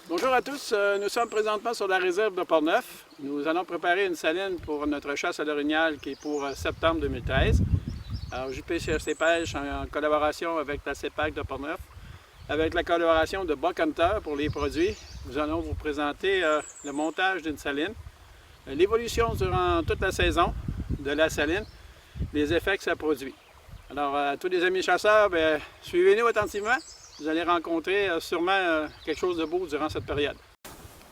Bonjour à tous, nous sommes présentement sur la réserve de Portneuf. Nous allons préparer une saline pour notre chasse à l'orignal qui est pour septembre 2013. Alors JPCHC Pêche en collaboration avec la CEPAC de Portneuf, avec la collaboration de Buck Hunter pour les produits, nous allons vous présenter le montage d'une saline, l'évolution durant toute la saison de la saline, les effets que ça produit. Alors à tous les amis chasseurs, suivez-nous attentivement. Vous allez rencontrer sûrement quelque chose de beau durant cette période.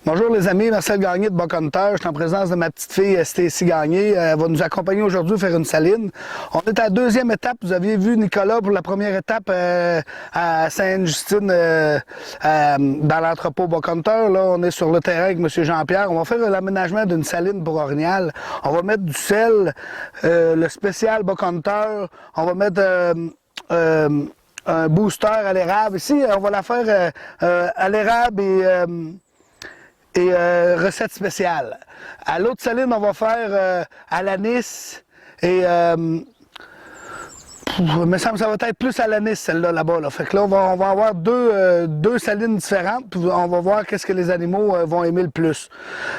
Bonjour les amis, Marcel Gagné de Buck Hunter. Je suis en présence de ma petite fille Stacy Gagné. Elle va nous accompagner aujourd'hui faire une saline. On est à la deuxième étape. Vous aviez vu Nicolas pour la première étape à Sainte-Justine dans l'entrepôt Buck Hunter. Là, on est sur le terrain avec M. Jean-Pierre. On va faire l'aménagement d'une saline pour orignal. On va mettre du sel, le spécial Buck Hunter. On va mettre un booster à l'érable. Ici, on va la faire à l'érable et recette spéciale. À l'autre saline, on va faire à l'anis et il me semble que ça va être plus à l'anis, celle-là, là-bas. Là. Fait que là, on va avoir deux salines différentes, puis on va voir qu'est-ce que les animaux vont aimer le plus.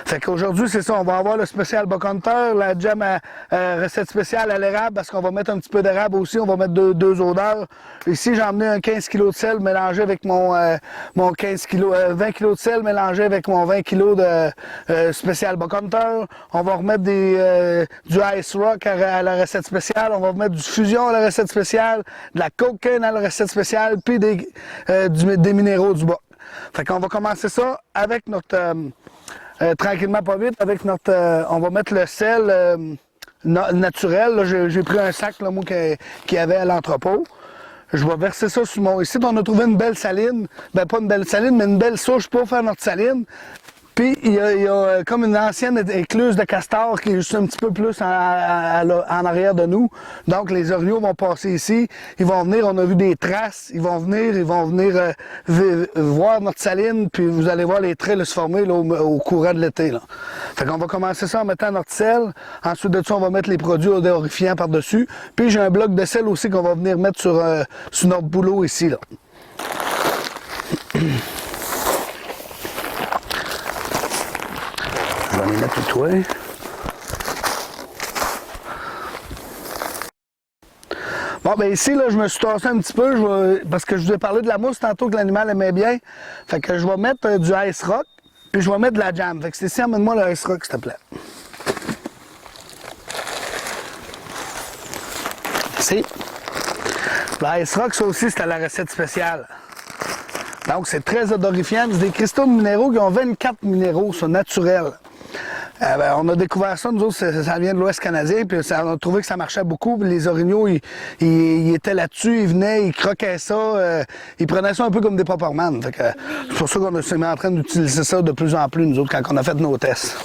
Fait qu'aujourd'hui, c'est ça, on va avoir le spécial Buck Hunter, la jam à recette spéciale à l'érable, parce qu'on va mettre un petit peu d'érable aussi, on va mettre deux odeurs. Ici, j'ai emmené un 15 kg de sel mélangé avec mon 20 kg de sel mélangé avec mon 20 kg de spécial Buck Hunter. On va remettre du Ice Rock à la recette spéciale, on va remettre du Fusion à la recette spéciale, de la cocaine à la recette spéciale, puis des minéraux du bois. Fait qu'on va commencer ça avec notre, tranquillement pas vite, avec notre, on va mettre le sel naturel. J'ai pris un sac là, moi, qu'il y avait à l'entrepôt. Je vais verser ça sur mon... Ici, on a trouvé une belle saline. Ben, pas une belle saline, mais une belle souche pour faire notre saline. Puis, il y a comme une ancienne écluse de castor qui est juste un petit peu plus en arrière de nous. Donc, les orignaux vont passer ici. Ils vont venir, on a vu des traces. Ils vont venir voir notre saline. Puis, vous allez voir les traits se former là, au courant de l'été. Fait qu'on va commencer ça en mettant notre sel. Ensuite de ça, on va mettre les produits odorifiants par-dessus. Puis, j'ai un bloc de sel aussi qu'on va venir mettre sur notre boulot ici. Là. Je vais les mettre tout toit. Bon, ben ici, là, je me suis tassé un petit peu parce que je vous ai parlé de la mousse tantôt que l'animal aimait bien. Fait que je vais mettre du Ice Rock, puis je vais mettre de la jam. Fait que c'est ici, amène-moi le Ice Rock, s'il te plaît. Ici. Le Ice Rock, ça aussi, c'est à la recette spéciale. Donc, c'est très odorifiant. C'est des cristaux de minéraux qui ont 24 minéraux, c'est naturel. On a découvert ça, nous autres, ça vient de l'Ouest canadien, puis on a trouvé que ça marchait beaucoup. Puis les orignaux, ils étaient là-dessus, ils venaient, ils croquaient ça, ils prenaient ça un peu comme des Popperman. C'est pour ça qu'on s'est mis en train d'utiliser ça de plus en plus, nous autres, quand on a fait nos tests.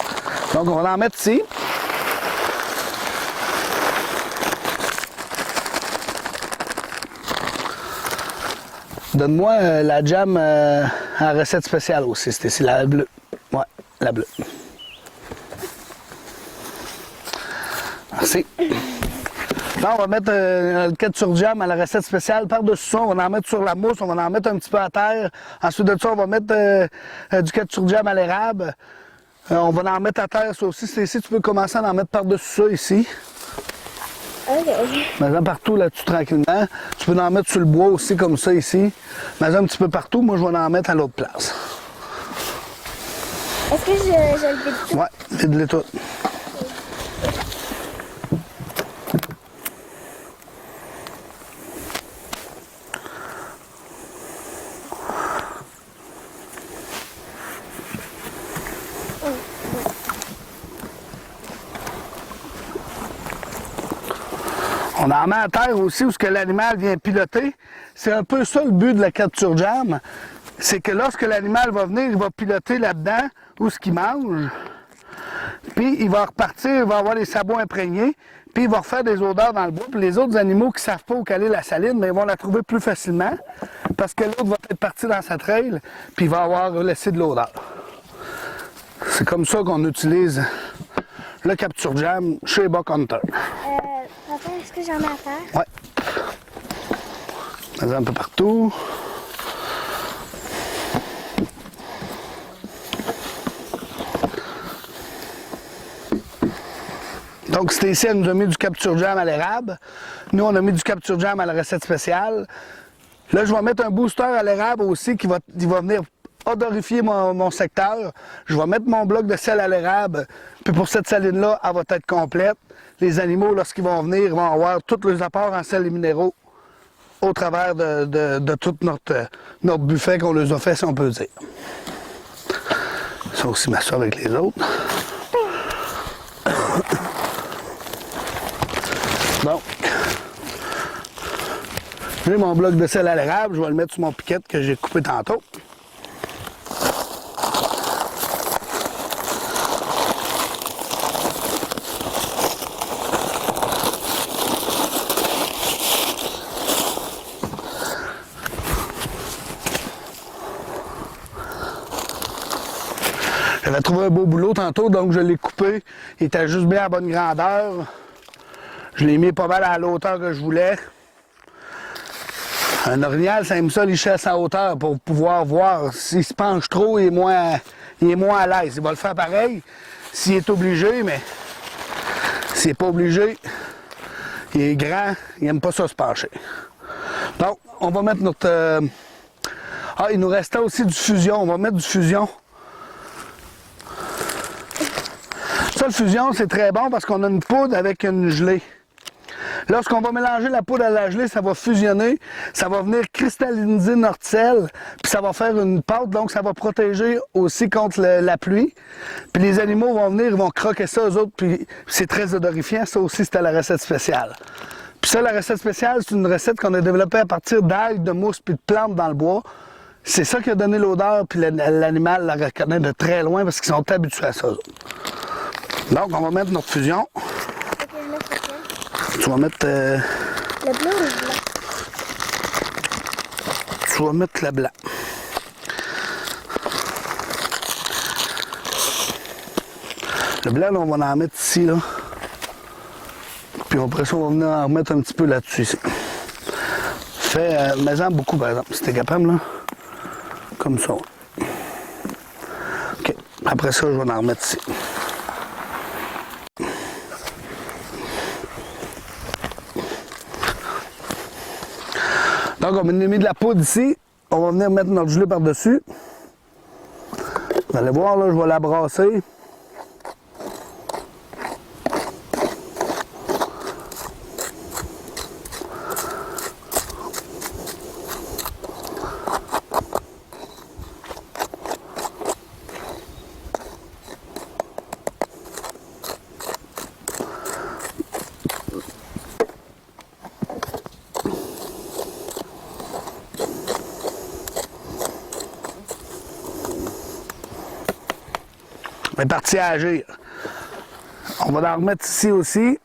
Donc, on va en mettre ici. Donne-moi la jam à recette spéciale aussi, c'était ici, la bleue. Ouais, la bleue. Merci. Là, on va mettre le ketchup jam à la recette spéciale. Par-dessus ça, on va en mettre sur la mousse, on va en mettre un petit peu à terre. Ensuite de ça, on va mettre du ketchup jam à l'érable. On va en mettre à terre, ça aussi. C'est ici, tu peux commencer à en mettre par-dessus ça, ici. OK. Mets-en partout là-dessus tranquillement. Tu peux en mettre sur le bois aussi, comme ça, ici. Mets-en un petit peu partout. Moi, je vais en mettre à l'autre place. Est-ce que je le vide tout? Ouais, vide-les tout. On en met à terre aussi où l'animal vient piloter. C'est un peu ça le but de la capture jam. C'est que lorsque l'animal va venir, il va piloter là-dedans où ce qu'il mange. Puis il va repartir, il va avoir les sabots imprégnés. Puis il va refaire des odeurs dans le bois. Puis les autres animaux qui ne savent pas où caler la saline, mais ils vont la trouver plus facilement. Parce que l'autre va être parti dans sa trail, puis il va avoir laissé de l'odeur. C'est comme ça qu'on utilise le capture jam chez Buck Hunter. Papa, est-ce que j'en ai à faire? Ouais. Mets-en un peu partout. Donc, Stacy, elle nous a mis du capture jam à l'érable. Nous, on a mis du capture jam à la recette spéciale. Là, je vais mettre un booster à l'érable aussi qui va venir odorifier mon secteur. Je vais mettre mon bloc de sel à l'érable. Puis pour cette saline-là, elle va être complète. Les animaux, lorsqu'ils vont venir, ils vont avoir tous les apports en sel et minéraux au travers de tout notre buffet qu'on leur a fait, si on peut dire. Ça aussi, ma soeur avec les autres. Bon. J'ai mon bloc de sel à l'érable, je vais le mettre sur mon piquette que j'ai coupé tantôt. J'avais trouvé un beau boulot tantôt, donc je l'ai coupé. Il était juste bien à bonne grandeur. Je l'ai mis pas mal à la hauteur que je voulais. Un orignal, ça aime ça, les chasses à hauteur pour pouvoir voir. S'il se penche trop, il est moins à l'aise. Il va le faire pareil s'il est obligé, mais s'il n'est pas obligé, il est grand, il n'aime pas ça se pencher. Donc, on va mettre notre... Ah, il nous restait aussi du fusion. On va mettre du fusion. Ça, le fusion, c'est très bon parce qu'on a une poudre avec une gelée. Lorsqu'on va mélanger la poudre à la gelée, ça va fusionner, ça va venir cristalliser notre sel, puis ça va faire une pâte, donc ça va protéger aussi contre la pluie. Puis les animaux vont venir, ils vont croquer ça eux autres, puis c'est très odorifiant. Ça aussi, c'était la recette spéciale. Puis ça, la recette spéciale, c'est une recette qu'on a développée à partir d'algues, de mousse, puis de plantes dans le bois. C'est ça qui a donné l'odeur, puis l'animal la reconnaît de très loin parce qu'ils sont habitués à ça. Donc, on va mettre notre fusion. Tu vas mettre... Le bleu ou le blanc? Tu vas mettre le blanc. Le blanc, là, on va en mettre ici, là. Puis après ça, on va venir en remettre un petit peu là-dessus, ici. Mets-en beaucoup, par exemple, si t'es capable, là. Comme ça. OK. Après ça, je vais en remettre ici. Donc, on a mis de la poudre ici. On va venir mettre notre gelée par-dessus. Vous allez voir, là, je vais la brasser. On est parti à agir. On va en remettre ici aussi.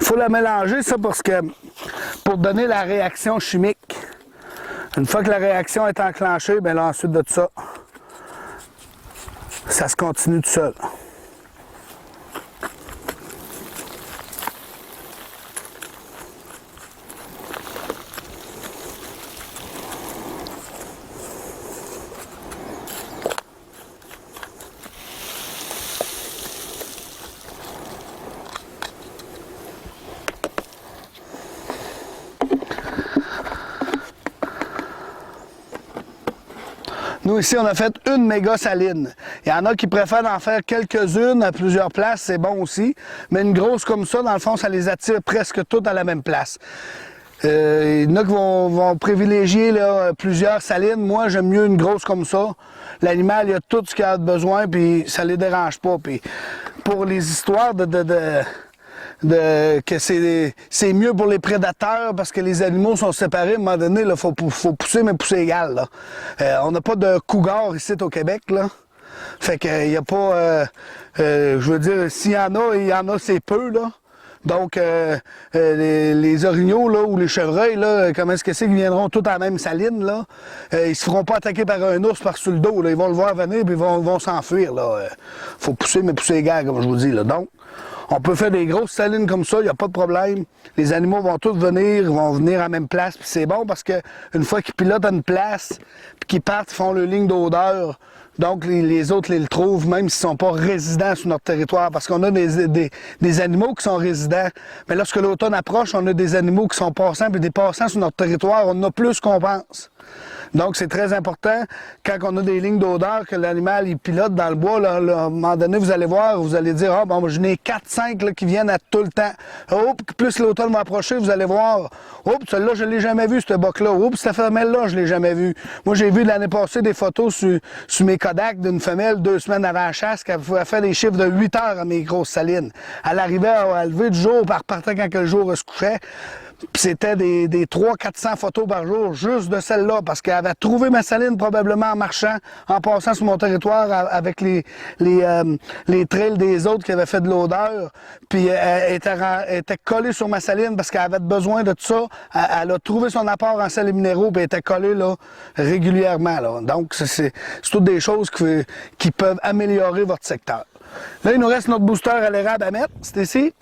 Il faut la mélanger, ça, parce que pour donner la réaction chimique. Une fois que la réaction est enclenchée, bien là, ensuite de ça, ça se continue tout seul. Nous, ici, on a fait une méga saline. Il y en a qui préfèrent en faire quelques-unes à plusieurs places, c'est bon aussi. Mais une grosse comme ça, dans le fond, ça les attire presque toutes à la même place. Il y en a qui vont privilégier là, plusieurs salines. Moi, j'aime mieux une grosse comme ça. L'animal, il a tout ce qu'il a besoin, puis ça les dérange pas. Puis pour les histoires que c'est mieux pour les prédateurs parce que les animaux sont séparés. À un moment donné, il faut pousser, mais pousser égal. Là. On n'a pas de cougar ici au Québec. Là. Fait qu'il n'y a pas... je veux dire, s'il y en a, c'est peu. Là. Donc, les orignaux là, ou les chevreuils, là, comment est-ce que c'est qu'ils viendront tous à la même saline, là? Ils se feront pas attaquer par un ours par-dessus le dos. Là. Ils vont le voir venir et ils vont s'enfuir. Faut pousser, mais pousser égal, comme je vous dis. Là. Donc, on peut faire des grosses salines comme ça, il n'y a pas de problème. Les animaux vont tous venir, ils vont venir à la même place. Puis c'est bon parce qu'une fois qu'ils pilotent à une place, puis qu'ils partent, ils font leur ligne d'odeur. Donc, les autres les trouvent, même s'ils ne sont pas résidents sur notre territoire, parce qu'on a des animaux qui sont résidents. Mais lorsque l'automne approche, on a des animaux qui sont passants, puis des passants sur notre territoire, on en a plus qu'on pense. Donc, c'est très important, quand on a des lignes d'odeur, que l'animal, il pilote dans le bois, là, à un moment donné, vous allez voir, vous allez dire, ah, bon, j'en ai 4-5 qui viennent à tout le temps. Oh, plus l'automne va approcher, vous allez voir, oh, celui-là, je ne l'ai jamais vu, ce boc-là. Oh, cette femelle-là, je ne l'ai jamais vu. Moi, j'ai vu l'année passée des photos sur mes Kodak d'une femelle 2 semaines avant la chasse, qui pouvait faire des chiffres de 8 heures à mes grosses salines. Elle arrivait à lever du jour, elle repartait quand le jour se couchait. Puis c'était des 300-400 photos par jour, juste de celle-là, parce qu'elle avait trouvé ma saline probablement en marchant, en passant sur mon territoire avec les trails des autres qui avaient fait de l'odeur. Puis elle était collée sur ma saline parce qu'elle avait besoin de tout ça. Elle a trouvé son apport en sels et minéraux, puis elle était collée là, régulièrement. Là. Donc, c'est toutes des choses qui peuvent améliorer votre secteur. Là, il nous reste notre booster à l'érable à mettre. C'est ici.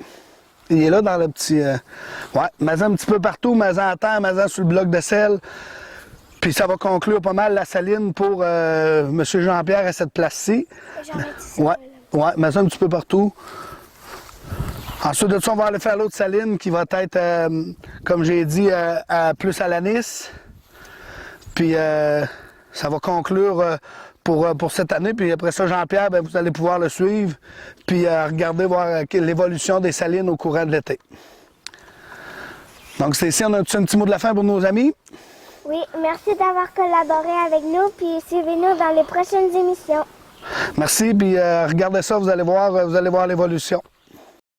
Il est là dans le petit... ouais, masin un petit peu partout, masin à terre, masin sur le bloc de sel. Puis ça va conclure pas mal la saline pour M. Jean-Pierre à cette place-ci. Ouais, masin un petit peu partout. Ensuite de ça, on va aller faire l'autre saline qui va être, comme j'ai dit, plus à l'anis. Puis ça va conclure... Pour cette année, puis après ça, Jean-Pierre, ben, vous allez pouvoir le suivre, puis regarder, voir l'évolution des salines au courant de l'été. Donc, c'est ici, on a un petit mot de la fin pour nos amis. Oui, merci d'avoir collaboré avec nous, puis suivez-nous dans les prochaines émissions. Merci, puis regardez ça, vous allez voir l'évolution.